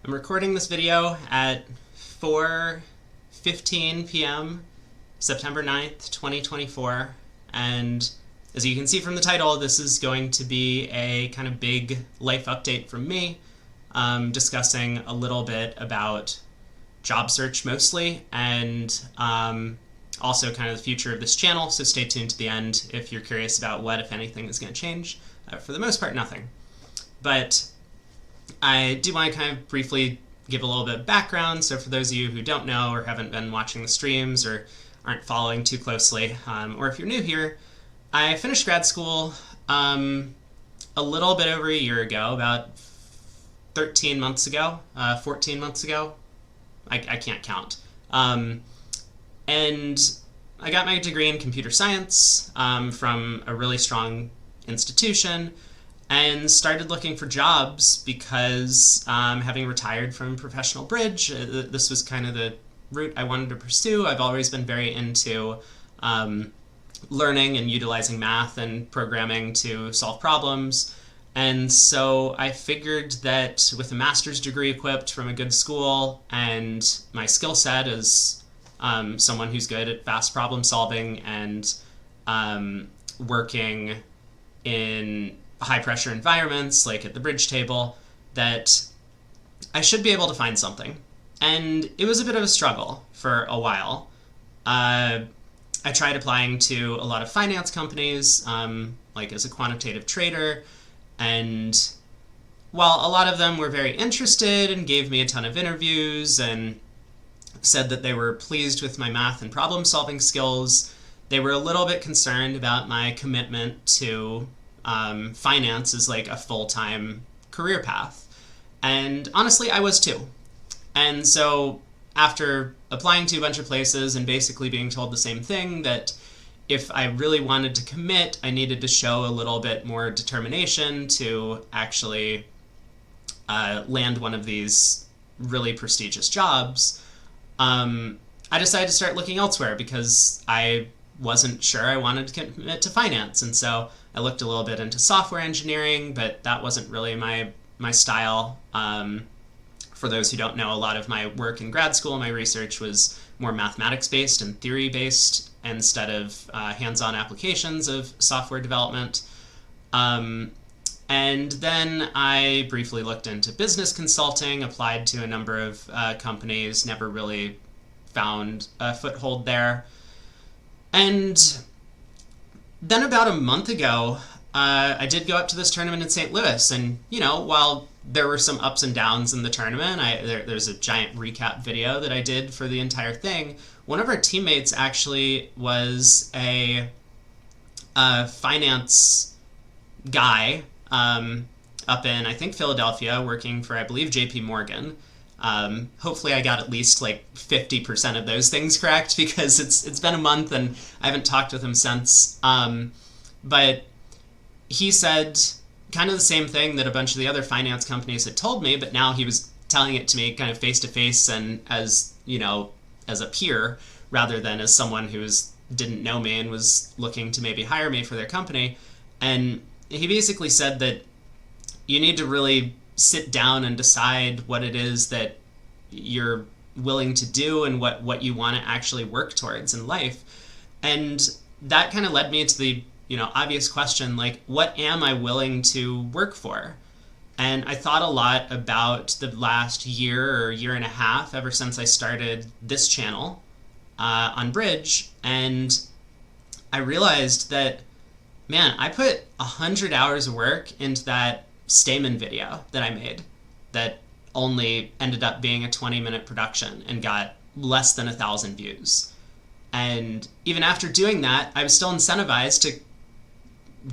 I'm recording this video at 4:15 p.m. September 9th, 2024, and as you can see from the title, this is going to be a kind of big life update from me, discussing a little bit about job search mostly, and also kind of the future of this channel, so stay tuned to the end if you're curious about what, if anything, is going to change. For the most part, nothing. But I do want to kind of briefly give a little bit of background, so for those of you who don't know or haven't been watching the streams or aren't following too closely, or if you're new here, I finished grad school a little bit over a year ago, about 13 months ago, 14 months ago. I can't count. And I got my degree in computer science from a really strong institution, and started looking for jobs because having retired from professional bridge, this was kind of the route I wanted to pursue. I've always been very into learning and utilizing math and programming to solve problems. And so I figured that with a master's degree equipped from a good school and my skill set as someone who's good at fast problem solving and working in high pressure environments like at the bridge table, that I should be able to find something. And it was a bit of a struggle for a while. I tried applying to a lot of finance companies, like as a quantitative trader, and while a lot of them were very interested and gave me a ton of interviews and said that they were pleased with my math and problem solving skills, they were a little bit concerned about my commitment to finance as like a full-time career path. And honestly, I was too. And so after applying to a bunch of places and basically being told the same thing, that if I really wanted to commit, I needed to show a little bit more determination to actually land one of these really prestigious jobs, I decided to start looking elsewhere because I wasn't sure I wanted to commit to finance. And so I looked a little bit into software engineering, but that wasn't really my style. For those who don't know, a lot of my work in grad school, my research was more mathematics-based and theory-based instead of hands-on applications of software development. And then I briefly looked into business consulting, applied to a number of companies, never really found a foothold there. And then about a month ago, I did go up to this tournament in St. Louis, and while there were some ups and downs in the tournament, there's a giant recap video that I did for the entire thing. One of our teammates actually was a finance guy up in, I think, Philadelphia, working for, I believe, JP Morgan. Hopefully I got at least like 50% of those things correct, because it's been a month and I haven't talked with him since. But he said kind of the same thing that a bunch of the other finance companies had told me, but now he was telling it to me kind of face to face and as a peer rather than as someone who didn't know me and was looking to maybe hire me for their company. And he basically said that you need to really sit down and decide what it is that you're willing to do and what you want to actually work towards in life. And that kind of led me to the obvious question, like, what am I willing to work for? And I thought a lot about the last year or year and a half, ever since I started this channel on Bridge, and I realized that, man, I put 100 hours of work into that Stamen video that I made that only ended up being a 20-minute production and got less than 1,000 views. And even after doing that, I was still incentivized to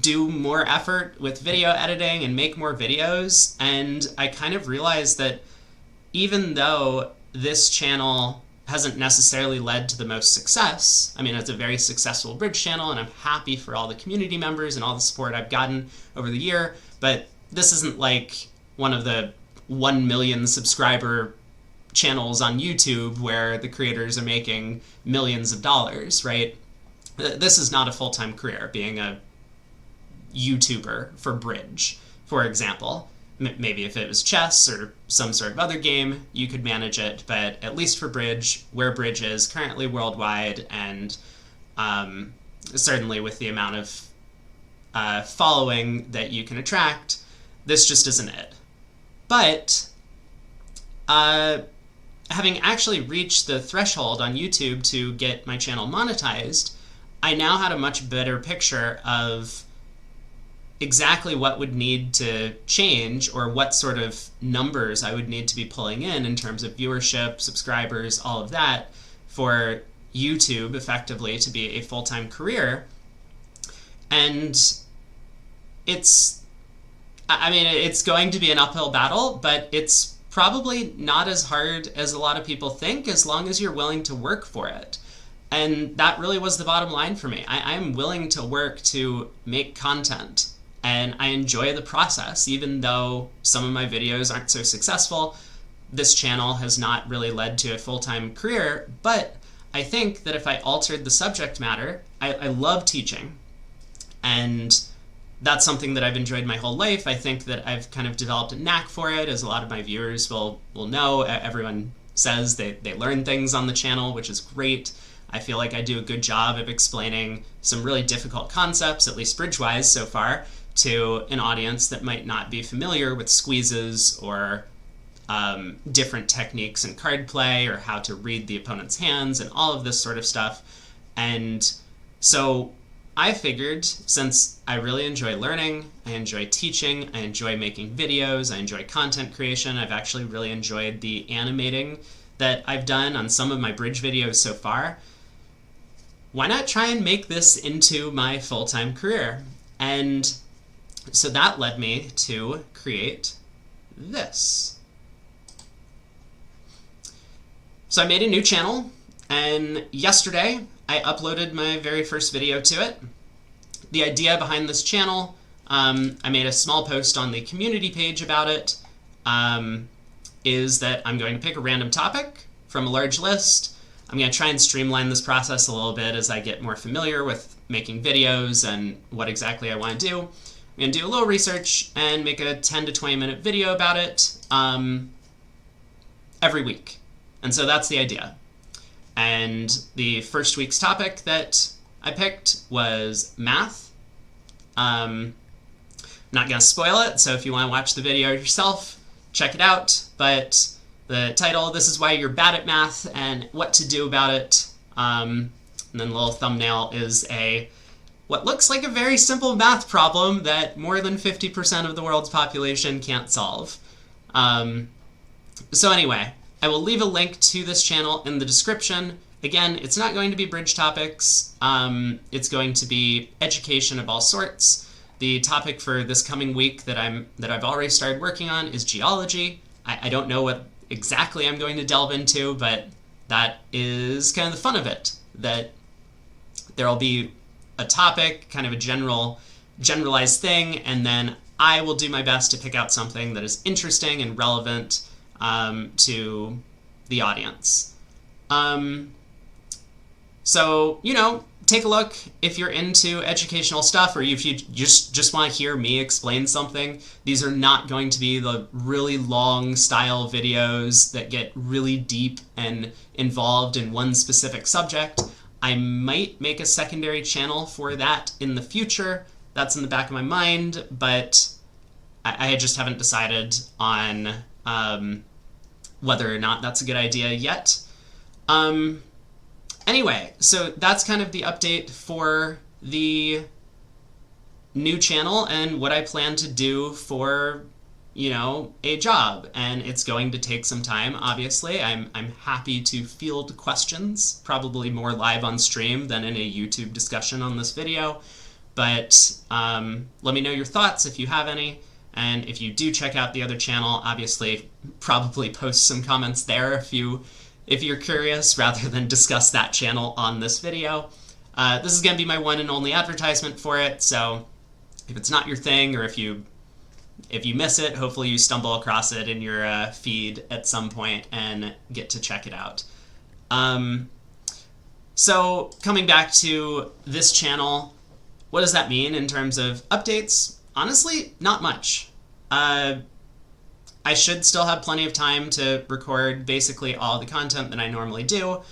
do more effort with video editing and make more videos. And I kind of realized that even though this channel hasn't necessarily led to the most success, I mean, it's a very successful Bridge channel, and I'm happy for all the community members and all the support I've gotten over the year, but this isn't like one of the 1 million subscriber channels on YouTube where the creators are making millions of dollars, right? This is not a full-time career, being a YouTuber for Bridge, for example. maybe if it was chess or some sort of other game, you could manage it. But at least for Bridge, where Bridge is currently worldwide, and certainly with the amount of following that you can attract, this just isn't it. But having actually reached the threshold on YouTube to get my channel monetized, I now had a much better picture of exactly what would need to change, or what sort of numbers I would need to be pulling in terms of viewership, subscribers, all of that, for YouTube effectively to be a full-time career. And it's going to be an uphill battle, but it's probably not as hard as a lot of people think, as long as you're willing to work for it. And that really was the bottom line for me. I'm willing to work to make content, and I enjoy the process. Even though some of my videos aren't so successful, this channel has not really led to a full-time career, but I think that if I altered the subject matter, I love teaching, and that's something that I've enjoyed my whole life. I think that I've kind of developed a knack for it, as a lot of my viewers will know. Everyone says they learn things on the channel, which is great. I feel like I do a good job of explaining some really difficult concepts, at least bridge-wise so far, to an audience that might not be familiar with squeezes or different techniques in card play, or how to read the opponent's hands and all of this sort of stuff. And so I figured, since I really enjoy learning, I enjoy teaching, I enjoy making videos, I enjoy content creation, I've actually really enjoyed the animating that I've done on some of my bridge videos so far, why not try and make this into my full-time career? And so that led me to create this. So I made a new channel, and yesterday I uploaded my very first video to it. The idea behind this channel, I made a small post on the community page about it, is that I'm going to pick a random topic from a large list. I'm going to try and streamline this process a little bit as I get more familiar with making videos and what exactly I want to do. I'm going to do a little research and make a 10 to 20 minute video about it every week. And so that's the idea. And the first week's topic that I picked was math. I'm not going to spoil it, so if you want to watch the video yourself, check it out. But the title, "This is why you're bad at math and what to do about it." And then the little thumbnail is what looks like a very simple math problem that more than 50% of the world's population can't solve. So anyway, I will leave a link to this channel in the description. Again, it's not going to be bridge topics. It's going to be education of all sorts. The topic for this coming week that I've already started working on is geology. I don't know what exactly I'm going to delve into, but that is kind of the fun of it, that there'll be a topic, kind of a generalized thing, and then I will do my best to pick out something that is interesting and relevant to the audience. So, take a look if you're into educational stuff, or if you just want to hear me explain something. These are not going to be the really long style videos that get really deep and involved in one specific subject. I might make a secondary channel for that in the future. That's in the back of my mind, but I just haven't decided on whether or not that's a good idea yet. Anyway, so that's kind of the update for the new channel and what I plan to do for, a job. And it's going to take some time, obviously. I'm happy to field questions, probably more live on stream than in a YouTube discussion on this video. But let me know your thoughts if you have any. And if you do check out the other channel, obviously probably post some comments there if you're curious, rather than discuss that channel on this video. This is going to be my one and only advertisement for it, so if it's not your thing, or if you miss it, hopefully you stumble across it in your feed at some point and get to check it out. So coming back to this channel, what does that mean in terms of updates? Honestly, not much. I should still have plenty of time to record basically all the content that I normally do.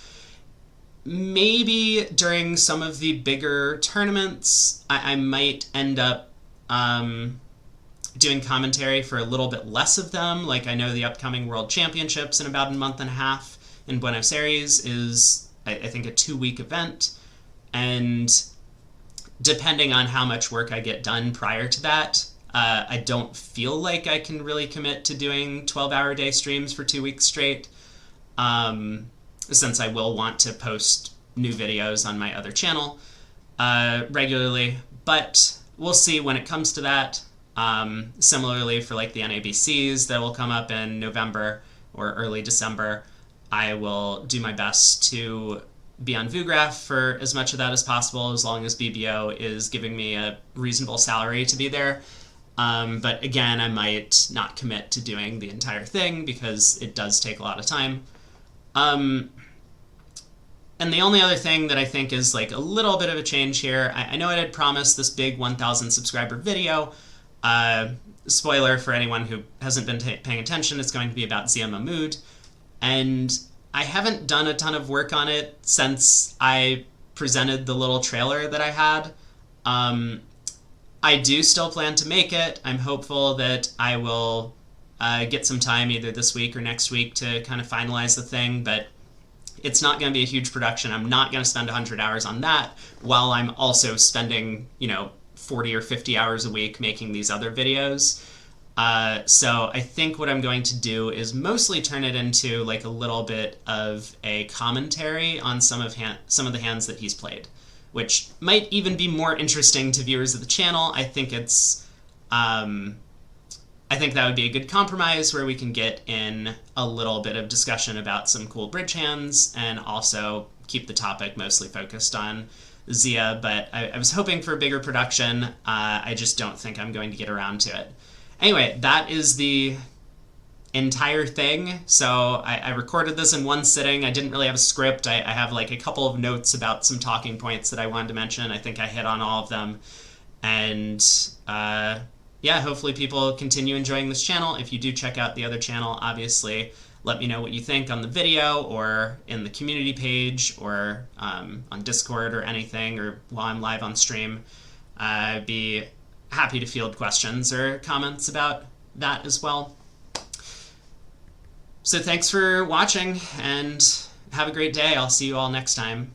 Maybe during some of the bigger tournaments, I might end up doing commentary for a little bit less of them. Like, I know the upcoming World Championships in about a month and a half in Buenos Aires is, I think, a 2-week event. And depending on how much work I get done prior to that, I don't feel like I can really commit to doing 12-hour-day streams for 2 weeks straight, since I will want to post new videos on my other channel regularly. But we'll see when it comes to that. Similarly, for like the NABCs that will come up in November or early December, I will do my best to be on VooGraph for as much of that as possible, as long as BBO is giving me a reasonable salary to be there. But again, I might not commit to doing the entire thing because it does take a lot of time. And the only other thing that I think is like a little bit of a change here, I know I had promised this big 1,000 subscriber video. Spoiler for anyone who hasn't been paying attention, it's going to be about Zia Mahmood. And I haven't done a ton of work on it since I presented the little trailer that I had. I do still plan to make it. I'm hopeful that I will get some time either this week or next week to kind of finalize the thing, but it's not going to be a huge production. I'm not going to spend 100 hours on that while I'm also spending, 40 or 50 hours a week making these other videos. So I think what I'm going to do is mostly turn it into like a little bit of a commentary on some of the hands that he's played, which might even be more interesting to viewers of the channel. I think that would be a good compromise where we can get in a little bit of discussion about some cool bridge hands and also keep the topic mostly focused on Zia. But I was hoping for a bigger production. I just don't think I'm going to get around to it. Anyway, that is the entire thing. So I recorded this in one sitting. I didn't really have a script. I have like a couple of notes about some talking points that I wanted to mention. I think I hit on all of them. And yeah, hopefully people continue enjoying this channel. If you do check out the other channel, obviously, let me know what you think on the video or in the community page or on Discord or anything, or while I'm live on stream. I'd be happy to field questions or comments about that as well. So thanks for watching and have a great day. I'll see you all next time.